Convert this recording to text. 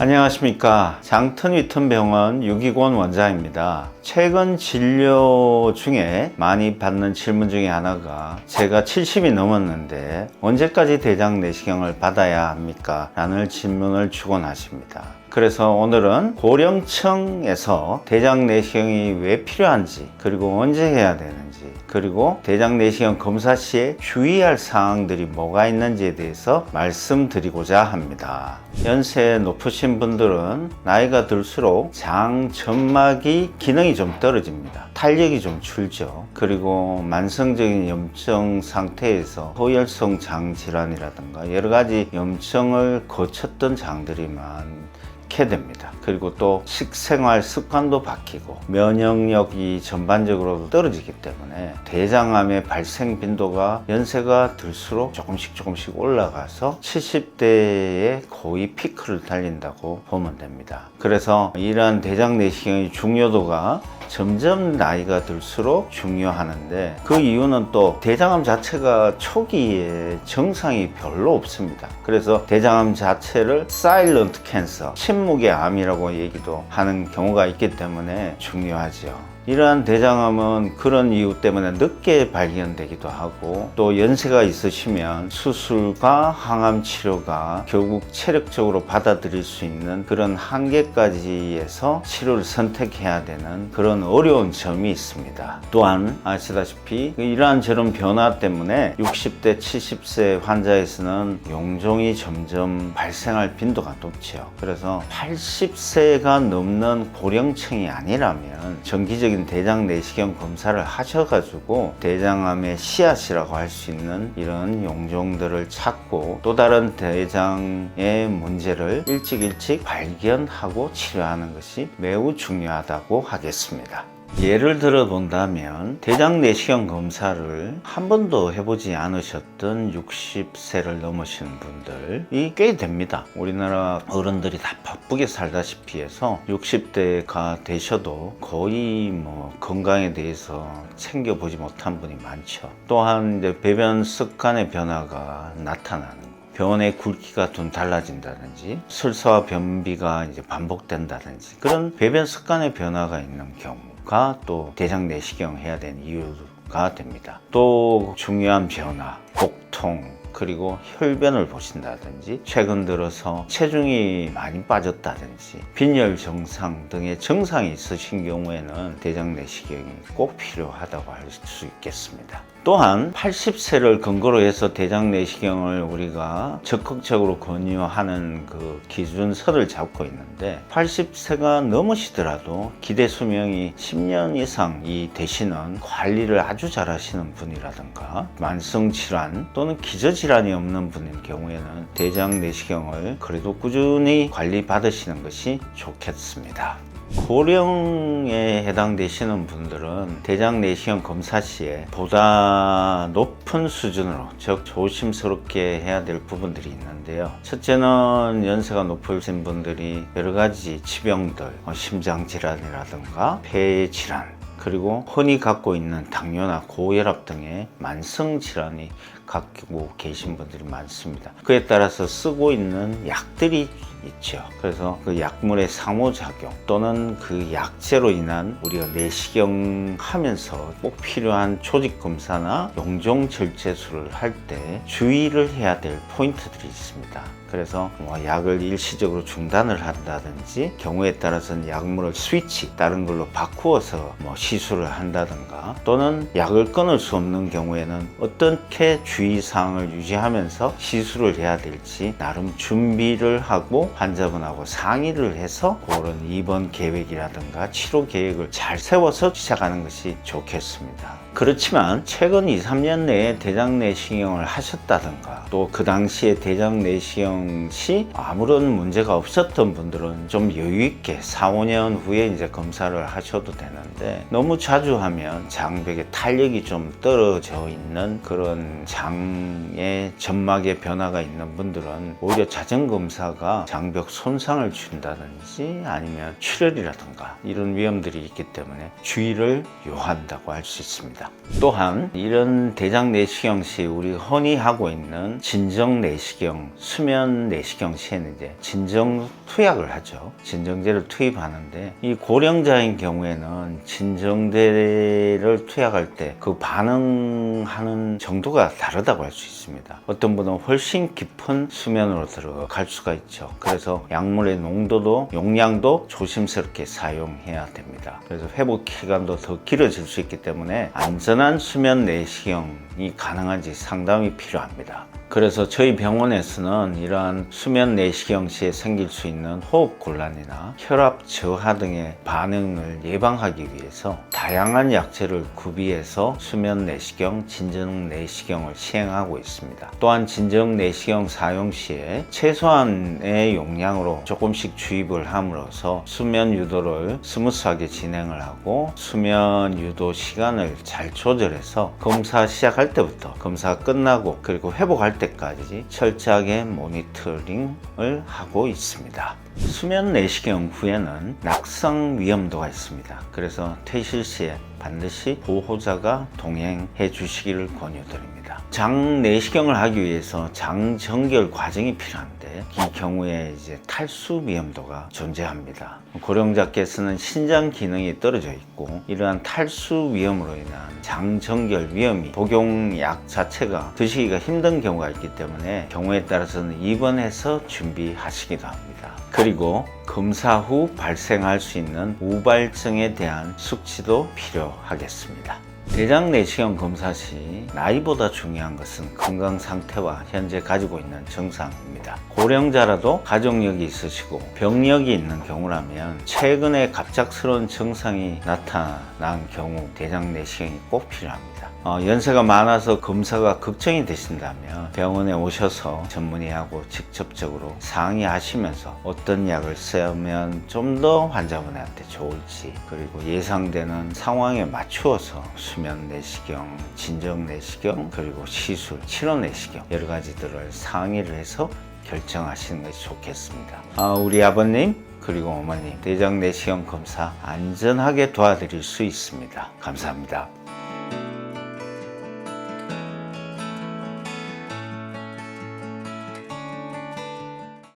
안녕하십니까. 장턴위턴병원 유기권 원장입니다. 최근 진료 중에 많이 받는 질문 중에 하나가 제가 70이 넘었는데 언제까지 대장 내시경을 받아야 합니까? 라는 질문을 주곤 하십니다. 그래서 오늘은 고령층에서 대장 내시경이 왜 필요한지, 그리고 언제 해야 되는지, 그리고 대장 내시경 검사 시에 주의할 사항들이 뭐가 있는지에 대해서 말씀드리고자 합니다. 연세 높으신 분들은 나이가 들수록 장 점막이 기능이 좀 떨어집니다. 탄력이 좀 줄죠. 그리고 만성적인 염증 상태에서 호혈성 장 질환이라든가 여러 가지 염증을 거쳤던 장들이 많게 됩니다. 그리고 또 식생활 습관도 바뀌고 면역력이 전반적으로 떨어지기 때문에 대장암의 발생 빈도가 연세가 들수록 조금씩 올라가서 70대에 거의 피크를 달린다고 보면 됩니다. 그래서 이러한 대장 내시경의 중요도가 점점 나이가 들수록 중요하는데, 그 이유는 또 대장암 자체가 초기에 증상이 별로 없습니다. 그래서 대장암 자체를 사일런트 캔서, 침묵의 암이라고 얘기도 하는 경우가 있기 때문에 중요하죠. 이러한 대장암은 그런 이유 때문에 늦게 발견되기도 하고, 또 연세가 있으시면 수술과 항암 치료가 결국 체력적으로 받아들일 수 있는 그런 한계까지에서 치료를 선택해야 되는 그런 어려운 점이 있습니다. 또한 아시다시피 이러한 저런 변화 때문에 60대, 70세 환자에서는 용종이 점점 발생할 빈도가 높죠. 그래서 80세가 넘는 고령층이 아니라면 정기적인 대장 내시경 검사를 하셔가지고 대장암의 씨앗이라고 할 수 있는 이런 용종들을 찾고 또 다른 대장의 문제를 일찍 발견하고 치료하는 것이 매우 중요하다고 하겠습니다. 예를 들어 본다면 대장 내시경 검사를 한 번도 해보지 않으셨던 60세를 넘으신 분들이 꽤 됩니다. 우리나라 어른들이 다 바쁘게 살다시피 해서 60대가 되셔도 거의 건강에 대해서 챙겨보지 못한 분이 많죠. 또한 이제 배변 습관의 변화가 나타나는, 병원의 굵기가 좀 달라진다든지 설사와 변비가 이제 반복된다든지 그런 배변 습관의 변화가 있는 경우가 또 대장 내시경 해야 되는 이유가 됩니다. 또 중요한 변화, 복통, 그리고 혈변을 보신다든지 최근 들어서 체중이 많이 빠졌다든지 빈혈 증상 등의 증상이 있으신 경우에는 대장 내시경이 꼭 필요하다고 할 수 있겠습니다. 또한 80세를 근거로 해서 대장 내시경을 우리가 적극적으로 권유하는 그 기준선을 잡고 있는데, 80세가 넘으시더라도 기대 수명이 10년 이상이 되시는, 관리를 아주 잘 하시는 분이라든가 만성 질환 또는 기저질환이 없는 분인 경우에는 대장 내시경을 그래도 꾸준히 관리 받으시는 것이 좋겠습니다. 고령에 해당되시는 분들은 대장 내시경 검사 시에 보다 높은 수준으로, 즉 조심스럽게 해야 될 부분들이 있는데요. 첫째는 연세가 높으신 분들이 여러 가지 지병들, 심장질환이라든가 폐질환, 그리고 흔히 갖고 있는 당뇨나 고혈압 등의 만성 질환이 갖고 계신 분들이 많습니다. 그에 따라서 쓰고 있는 약들이 있죠. 그래서 그 약물의 상호작용 또는 그 약제로 인한 우리가 내시경 하면서 꼭 필요한 조직 검사나 용종 절제술을 할 때 주의를 해야 될 포인트들이 있습니다. 그래서 약을 일시적으로 중단을 한다든지, 경우에 따라서는 약물을 스위치 다른 걸로 바꾸어서 시술을 한다든가, 또는 약을 끊을 수 없는 경우에는 어떻게 주의사항을 유지하면서 시술을 해야 될지 나름 준비를 하고 환자분하고 상의를 해서 그런 입원 계획이라든가 치료 계획을 잘 세워서 시작하는 것이 좋겠습니다. 그렇지만 최근 2-3년 내에 대장 내시경을 하셨다든가, 또 그 당시에 대장 내시경 시 아무런 문제가 없었던 분들은 좀 여유있게 4-5년 후에 이제 검사를 하셔도 되는데, 너무 자주 하면 장벽에 탄력이 좀 떨어져 있는 그런 장의 점막의 변화가 있는 분들은 오히려 자정 검사가 장벽 손상을 준다든지 아니면 출혈이라든가 이런 위험들이 있기 때문에 주의를 요한다고 할 수 있습니다. 또한 이런 대장 내시경 시 우리 흔히 하고 있는 진정 내시경, 수면 내시경 시에는 이제 진정 투약을 하죠. 진정제를 투입하는데 이 고령자인 경우에는 진정제를 투약할 때 그 반응하는 정도가 다르다고 할 수 있습니다. 어떤 분은 훨씬 깊은 수면으로 들어갈 수가 있죠. 그래서 약물의 농도도 용량도 조심스럽게 사용해야 됩니다. 그래서 회복 기간도 더 길어질 수 있기 때문에 안전한 수면 내시경이 가능한지 상담이 필요합니다. 그래서 저희 병원에서는 이러한 수면 내시경 시에 생길 수 있는 호흡 곤란이나 혈압 저하 등의 반응을 예방하기 위해서 다양한 약제를 구비해서 수면 내시경, 진정 내시경을 시행하고 있습니다. 또한 진정 내시경 사용 시에 최소한의 용량으로 조금씩 주입을 함으로써 수면 유도를 스무스하게 진행을 하고 수면 유도 시간을 잘 조절해서 검사 시작할 때부터 검사 끝나고 그리고 회복할 때까지 철저하게 모니터링을 하고 있습니다. 수면 내시경 후에는 낙상 위험도가 있습니다. 그래서 퇴실 시에 반드시 보호자가 동행해 주시기를 권유드립니다. 장 내시경을 하기 위해서 장 정결 과정이 필요한데 이 경우에 이제 탈수 위험도가 존재합니다. 고령자께서는 신장 기능이 떨어져 있고 이러한 탈수 위험으로 인한 장 정결 위험이 복용약 자체가 드시기가 힘든 경우가 있기 때문에 경우에 따라서는 입원해서 준비하시기도 합니다. 그리고 검사 후 발생할 수 있는 우발증에 대한 숙지도 필요하겠습니다. 대장 내시경 검사 시 나이보다 중요한 것은 건강 상태와 현재 가지고 있는 증상입니다. 고령자라도 가족력이 있으시고 병력이 있는 경우라면 최근에 갑작스러운 증상이 나타난 경우 대장 내시경이 꼭 필요합니다. 연세가 많아서 검사가 걱정이 되신다면 병원에 오셔서 전문의하고 직접적으로 상의하시면서 어떤 약을 쓰면 좀 더 환자분한테 좋을지 그리고 예상되는 상황에 맞추어서 수면 내시경, 진정 내시경 그리고 시술, 치료 내시경 여러 가지들을 상의를 해서 결정하시는 것이 좋겠습니다. 우리 아버님 그리고 어머님 대장 내시경 검사 안전하게 도와드릴 수 있습니다. 감사합니다.